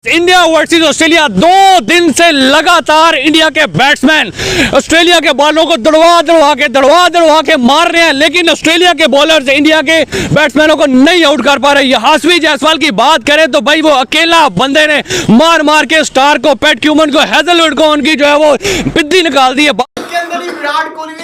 India versus Australia, 2 दिन से लगातार इंडिया के बैट्समैन ऑस्ट्रेलिया के बॉलों को दड़वा के मार रहे हैं, लेकिन ऑस्ट्रेलिया के बॉलर्स इंडिया के बैट्समैनों को नहीं आउट कर पा रहे। यशस्वी जायसवाल की बात करें तो भाई वो अकेला बंदे ने मार के स्टार को, पैट क्यूमन को, हेजलवुड को उनकी जो है वो पिद्दी निकाल दी है। के अंदर ही विराट कोहली ने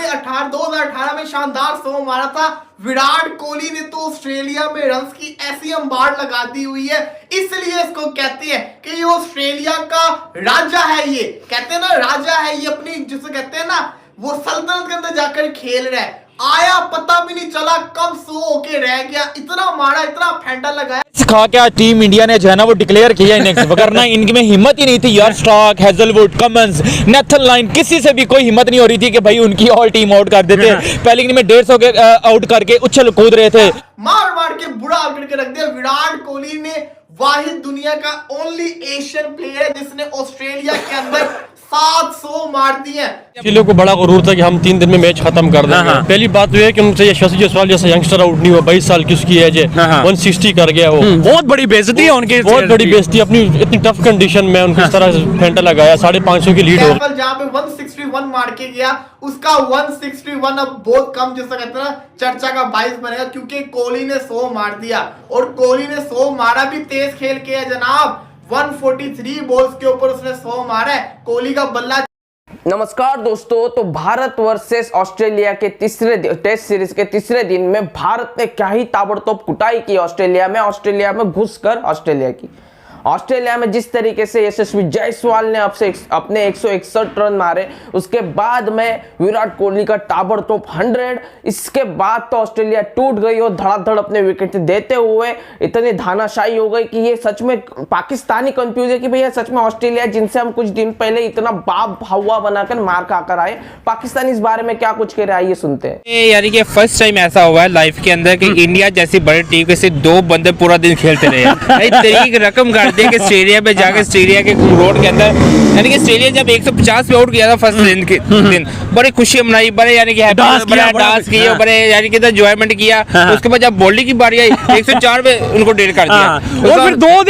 2018 में शानदार 100 मारा था। विराट कोहली ने तो ऑस्ट्रेलिया में रन्स की ऐसी अंबाड़ लगा दी हुई है, इसलिए इसको कहते हैं कि ये ऑस्ट्रेलिया का राजा है। ये कहते हैं ना राजा है, ये अपनी जिसे कहते हैं ना वो सल्तनत के अंदर जाकर खेल रहा है। आया पता भी नहीं चला कब सो होके रह गया, इतना मारा, इतना फेंटा लगाया। खा क्या टीम इंडिया ने जो है ना वो डिक्लेयर किया इनिंग्स, वरना इनमें हिम्मत ही नहीं थी यार। Starc, Hazlewood, Cummins, Nathan Lyon, किसी से भी कोई हिम्मत नहीं हो रही थी कि भाई उनकी ऑल टीम आउट कर देते। पहले इनिंग में 150 के आउट करके उछल कूद रहे थे, मार के बुरा करके रख दिया। विराट कोहली ने वाहिद दुनिया का ओनली एशियन प्लेयर है जिसने ऑस्ट्रेलिया के अंदर 700 मार दिए। ऑस्ट्रेलिया को बड़ा गुरूर था कि हम 3 दिन में मैच खत्म कर देंगे। पहली बात तो है कि उनसे यशस्वी जायसवाल जैसा यंगस्टर आउट नहीं हुआ, 22 साल की उसकी एज है, 160 कर गया वो। बहुत बड़ी बेइज्जती है उनकी, बहुत बड़ी बेइज्जती। अपनी इतनी टफ कंडीशन में उनको इस तरह फेंटा लगाया, 550 की लीड हो गई। जहाँ पे 161 मार के गया, उसका 161 अब बहुत कम जैसा कहते हैं ना चर्चा का बाइस बनेगा, क्योंकि कोहली ने 100 मार दिया और कोहली ने 100 मारा भी तेज खेल के है जनाब। 143 बॉल्स के ऊपर उसने 100 मारा है। कोहली का बल्ला। नमस्कार दोस्तों, तो भारत वर्सेस ऑस्ट्रेलिया के तीसरे टेस्ट सीरीज के तीसरे दिन में भारत ने क्या ही ताबड़तोड़ कुटाई की ऑस्ट्रेलिया में घुसकर ऑस्ट्रेलिया में जिस तरीके से यशस्वी जायसवाल ने अपने 161 रन मारे, उसके बाद में विराट कोहली का ताबड़तोड़ 100, इसके बाद तो ऑस्ट्रेलिया टूट गई और धड़ाधड़ अपने विकेट देते हुए इतनी धानाशाही हो गई कि ये सच में पाकिस्तानी कंफ्यूज है कि भैया सच में ऑस्ट्रेलिया जिनसे हम कुछ दिन पहले इतना बाप भावा बनाकर मार खाकर आए, पाकिस्तान इस बारे में क्या कुछ कह रहा है आइए सुनते हैं। यानी कि फर्स्ट टाइम ऐसा हुआ है लाइफ के अंदर कि इंडिया जैसी बड़ी टीम के सिर्फ 2 बंदे पूरा दिन खेलते रहे। तरीक रकम कर दिया कि ऑस्ट्रेलिया पे जाकर ऑस्ट्रेलिया के रोड के अंदर, यानी कि ऑस्ट्रेलिया जब 150 पे आउट किया था फर्स्ट दिन के दिन, बड़ी खुशी मनाई, बड़े यानी कि डांस किया, बड़े यानी कि एंजॉयमेंट किया। उसके बाद जब बॉलिंग की बारी आई 104 पे उनको डेल कर दिया और फिर 2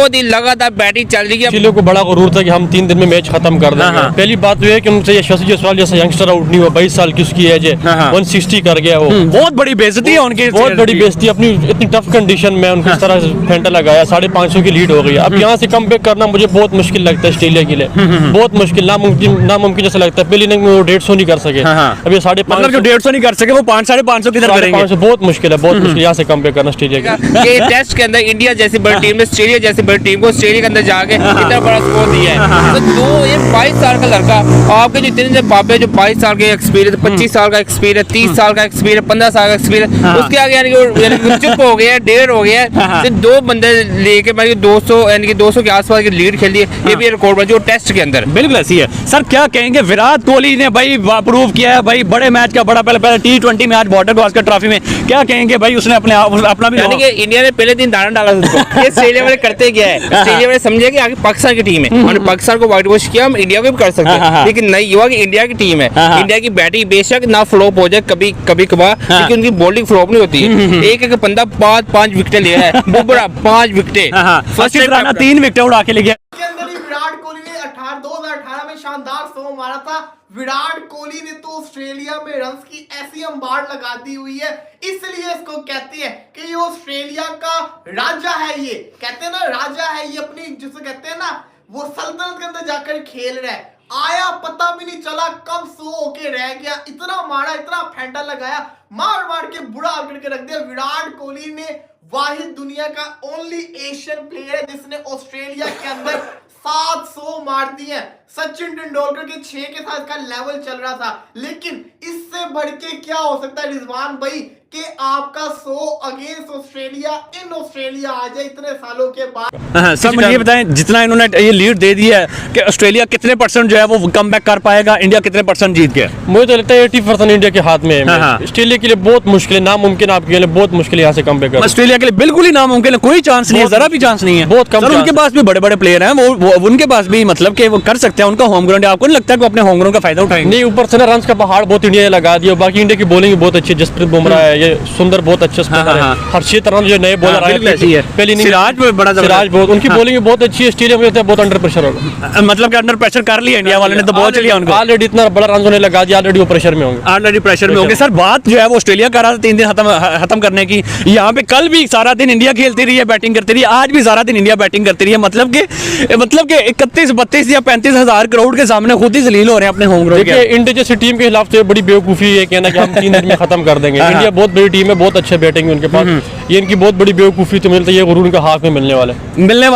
दिन लगातार बैटिंग चल रही है। ऑस्ट्रेलिया को बड़ा गुरूर था कि हम 3 दिन में मैच खत्म कर देंगे। पहली बात तो है कि उनसे यशस्वी जायसवाल जैसा यंगस्टर आउट नहीं हुआ, 22 साल की उसकी एज है, 160 कर गया वो। बहुत बड़ी बेइज्जती है उनकी, बहुत बड़ी बेइज्जती। अपनी इतनी टफ कंडीशन में उनको इस तरह फेंटा लगाया, 550 की लीड हो गई। अब यहाँ से कम बैक करना मुझे बहुत मुश्किल लगता है ऑस्ट्रेलिया के लिए, बहुत मुश्किल, नामुमकिन जैसा लगता है। पहले इनिंग में वो 150 नहीं कर सके, अब ये 550 जो 150 नहीं कर सके वो 500-550 किधर करेंगे। बहुत मुश्किल है, बहुत मुश्किल यहाँ से कम बैक करना ऑस्ट्रेलिया के टेस्ट के अंदर इंडिया जैसी बड़ी टीम ने ऑस्ट्रेलिया जैसी बड़ी टीम को ऑस्ट्रेलिया के अंदर जाके इतना बड़ा स्कोर दिया है। तो ये 22 साल का लड़का, आपके जो इतने बापे जो 22 साल के एक्सपीरियंस, 25 साल का एक्सपीरियंस, 30 साल का एक्सपीरियंस, 15 साल का एक्सपीरियंस, उसके आगे यानी कि चुप हो गया, डेढ़ हो गया है। 2 बंदे लेके 200 यानी कि 200 के आसपास की लीड खेल दी है, ये भी रिकॉर्ड बन जो टेस्ट के अंदर। बिल्कुल ऐसी है सर। क्या कहेंगे, विराट कोहली ने भाई प्रूव किया है भाई, बड़े मैच का बड़ा पहले T20 match border Gavaskar trophy में, क्या कहेंगे भाई उसने अपना भी, यानी कि इंडिया ने पहले दिन दाना डाला उसको। ये ऑस्ट्रेलिया वाले करते क्या है, ऑस्ट्रेलिया वाले समझे कि आगे पाकिस्तान की टीम है, हमने पाकिस्तान को व्हाइट वॉश किया, हम इंडिया को भी कर सकते हैं, लेकिन नहीं हुआ कि इंडिया की टीम है। इंडिया की बैटिंग बेशक ना फ्लॉप हो जाए कभी कभार, लेकिन उनकी बॉलिंग फ्लॉप नहीं होती है। एक बंदा 5 विकेट लिया है, बुमराह 5 विकेट, फर्स्ट 3 विकेट उड़ा के ले गया। विराट कोहली ने 2018 में शानदार 100 मारा था। विराट कोहली ने तो ऑस्ट्रेलिया में रन्स की ऐसी अंबाड़ लगा दी हुई है, इसलिए इसको कहते हैं कि ये ऑस्ट्रेलिया का राजा है। ये कहते हैं ना राजा है, ये अपनी जिसे कहते हैं ना वो सल्तनत के अंदर जाकर खेल रहा है। आया पता भी नहीं चला कब सो होके रह गया, इतना मारा, इतना फेंटा लगाया, मार के बुरा करके रख दिया। विराट कोहली ने वाहिद दुनिया का ओनली एशियन प्लेयर है जिसने ऑस्ट्रेलिया के अंदर 700 मार दिए। सचिन तेंदुलकर के 6 के साथ का लेवल चल रहा था, लेकिन इससे बढ़ के क्या हो सकता है रिजवान भाई कि आपका 100 अगेंस्ट ऑस्ट्रेलिया इन ऑस्ट्रेलिया आ जाए इतने सालों के बाद। सर मुझे ये बताएं, जितना इन्होंने ये लीड दे दी है कि ऑस्ट्रेलिया कितने % जो है वो कम बैक कर पाएगा, इंडिया कितने % जीत गया? मुझे तो लगता है 80% इंडिया के हाथ में है। ऑस्ट्रेलिया के लिए बहुत मुश्किल है, नामुमकिन आपके लिए बहुत मुश्किल है यहाँ से कम बैक करना। ऑस्ट्रेलिया के लिए बिल्कुल ही नामुमकिन है, कोई चांस नहीं है, जरा भी चांस नहीं है, बहुत कम। उनके पास भी बड़े बड़े प्लेयर हैं, वो उनके पास भी मतलब कि वो कर सकते हैं, उनका होम ग्राउंड है। आपको नहीं लगता कि वो अपने होम ग्राउंड का फायदा उठाएंगे? नहीं, ऊपर से ना रन का पहाड़ बहुत इंडिया ने लगा दिया। बाकी इंडिया की बॉलिंग बहुत अच्छी है, जसप्रीत बुमराह है, है, ये सुंदर बहुत अच्छे स्पिनर है। हर्षित राणा जो नए बॉलर आए थे, पहली इनिंग सिराज बड़ा सिराज बहुत, उनकी बॉलिंग बहुत अच्छी है। ऑस्ट्रेलिया में बहुत अंडर प्रेशर होगा, मतलब कि अंडर प्रेशर कर लिया इंडिया वाले ने, तो बहुत चलिए उनको ऑलरेडी इतना बड़ा रन होने लगा दिया, ऑलरेडी वो प्रेशर में होंगे, ऑलरेडी प्रेशर में होंगे। सर बात जो है वो ऑस्ट्रेलिया कर रहा था 3 दिन खत्म करने की, यहाँ पे कल भी सारा दिन इंडिया खेलती रही है, बैटिंग करती रही है, आज भी सारा दिन इंडिया बैटिंग करती रही है। मतलब कि 31-32 या 35 हजार करोड़ के सामने खुद ही जलील हो रहे हैं अपने होम ग्राउंड देखिए, इंडिया जैसी टीम के खिलाफ तो बड़ी बेवकूफी है कहना कि हम 3 दिन में खत्म कर देंगे। इंडिया बहुत बड़ी टीम है, बहुत अच्छे बैटिंग है उनके पास, ये इनकी बहुत बड़ी बेवकूफी तो मिलता है, ये गुरूर उनका हाथ में मिलने वाला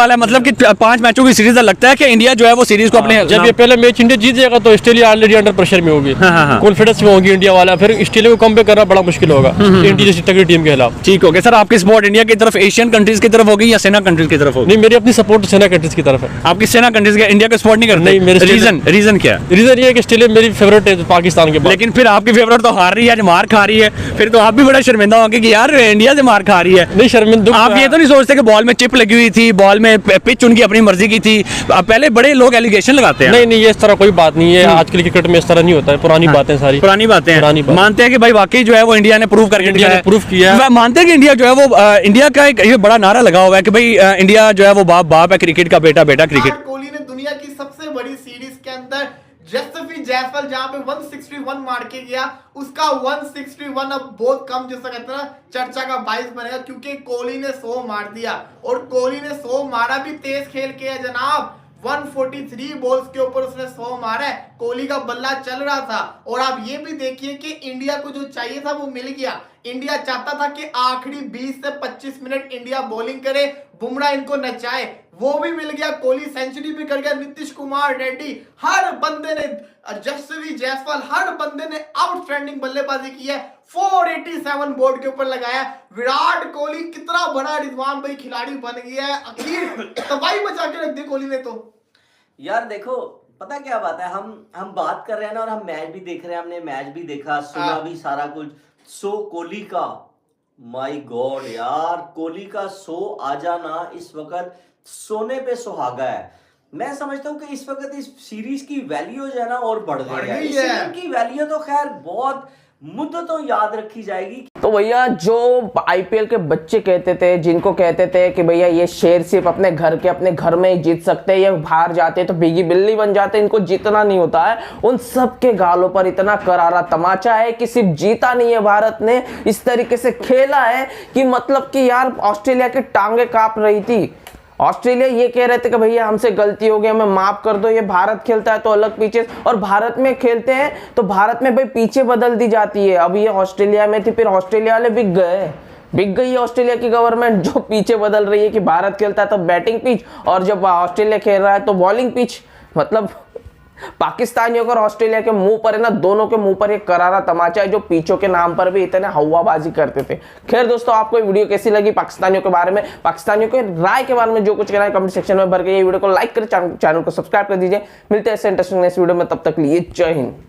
है। मतलब कि 5 मैचों की सीरीज लगता है कि इंडिया जो है वो सीरीज को अपने जब ये पहले मैच इंडिया जीत जाएगा तो ऑस्ट्रेलिया ऑलरेडी अंडर प्रेशर में होगी, कॉन्फिडेंस में होगी इंडिया वाला, फिर ऑस्ट्रेलिया को कम पे करना बड़ा मुश्किल होगा इंडिया जैसी तगड़ी टीम के खिलाफ। ठीक हो गया सर, आपकी सपोर्ट इंडिया की तरफ, एशियन कंट्रीज की तरफ होगी या सेना कंट्रीज की तरफ होगी? नहीं, मेरी अपनी सपोर्ट सेना कंट्रीज की तरफ है। आपकी सेना कंट्रीज के इंडिया का सपोर्ट नहीं करते? नहीं, मेरे रीजन क्या है? रीजन ये है कि ऑस्ट्रेलिया मेरी फेवरेट है पाकिस्तान के बाद। लेकिन फिर आपकी फेवरेट तो हार रही है, आज मार खा रही है, फिर तो आप भी बड़ा शर्मिंदा होंगे कि यार इंडिया से मार खा रही है। नहीं शर्मिंदा, आप ये तो नहीं सोचते कि बॉल में चिप लगी हुई थी, बॉल में पिच उनकी अपनी मर्जी की थी? पहले बड़े लोग एलिगेशन लगाते हैं। नहीं, ये इस तरह कोई बात नहीं है, आजकल क्रिकेट में इस तरह नहीं होता है, पुरानी बातें सारी पुरानी बातें हैं। मानते हैं कि भाई वाकई जो है वो इंडिया ने प्रूव करके इंडिया ने प्रूव किया है। मानते हैं कि इंडिया जो है वो इंडिया का एक ये बड़ा नारा लगा हुआ है कि भाई इंडिया जो है वो बाप है क्रिकेट का, बेटा क्रिकेट। विराट कोहली ने दुनिया की सबसे बड़ी सीरीज के अंदर जसप्रीत जायसवाल जहां पे 161 मार के गया, उसका 161 अब बहुत कम, जैसा कहते हैं ना, चर्चा का बाइस बनेगा, क्योंकि कोहली ने 100 मार दिया, और कोहली ने 100 मारा भी तेज खेल के है जनाब। 143 बॉल्स के ऊपर उसने 100 मारा है, कोहली का बल्ला चल रहा था। और आप ये भी देखिए कि इंडिया को जो चाहिए था वो मिल गया। इंडिया चाहता था कि आखिरी 20 से 25 मिनट इंडिया बॉलिंग करे, बुमराह इनको नचाए, वो भी मिल गया। कोहली सेंचुरी भी कर गया, नीतीश कुमार रेड्डी, हर बंदे ने, जसप्रीत जायसवाल, हर बंदे ने आउटस्टैंडिंग बल्लेबाजी की है। 487 बोर्ड के ऊपर लगाया। विराट कोहली कितना बड़ा रिजवान भाई खिलाड़ी बन गया है, आखिर तबाही मचा के रख दी कोहली ने। तो यार देखो, पता क्या बात है, हम बात कर रहे हैं ना, और हम मैच भी देख रहे हैं, हमने मैच भी देखा, सुना भी सारा कुछ। सो कोहली का, माय गॉड यार, कोहली का 100 आ जाना इस वक्त सोने पे सुहागा है। मैं समझता हूँ कि इस वक्त इस सीरीज की वैल्यू जो है ना और बढ़ गई है। इस सीरीज की वैल्यू तो खैर बहुत मुद्दतों याद रखी जाएगी। तो भैया जो आईपीएल के बच्चे कहते थे, जिनको कहते थे कि भैया ये शेर सिर्फ अपने घर में ही जीत सकते हैं, ये बाहर जाते तो भीगी बिल्ली बन जाते, इनको जीतना नहीं होता है, उन सब के गालों पर इतना करारा तमाचा है कि सिर्फ जीता नहीं है भारत ने, इस तरीके से खेला है कि मतलब कि यार ऑस्ट्रेलिया की टांगे कांप रही थी। ऑस्ट्रेलिया ये कह रहे थे कि भैया हमसे गलती हो गई, हमें माफ कर दो, ये भारत खेलता है तो अलग पिचेस, और भारत में खेलते हैं तो भारत में भाई पीछे बदल दी जाती है। अब ये ऑस्ट्रेलिया में थी, फिर ऑस्ट्रेलिया वाले बिक गई है ऑस्ट्रेलिया की गवर्नमेंट, जो पीछे बदल रही है कि भारत खेलता है तो बैटिंग पिच, और जब ऑस्ट्रेलिया खेल रहा है तो बॉलिंग पिच। मतलब पाकिस्तानियों और ऑस्ट्रेलिया के मुंह पर है ना, दोनों के मुंह पर एक करारा तमाचा है, जो पीछों के नाम पर भी इतने हवाबाजी करते थे। खैर दोस्तों, आपको ये वीडियो कैसी लगी पाकिस्तानियों के बारे में, पाकिस्तानियों के राय के बारे में जो कुछ कहना है कमेंट सेक्शन में भर के ये वीडियो को लाइक करें, चैनल को सब्सक्राइब कर दीजिए। मिलते हैं ऐसे इंटरेस्टिंग नेक्स्ट वीडियो में, तब तक लिए जय हिंद।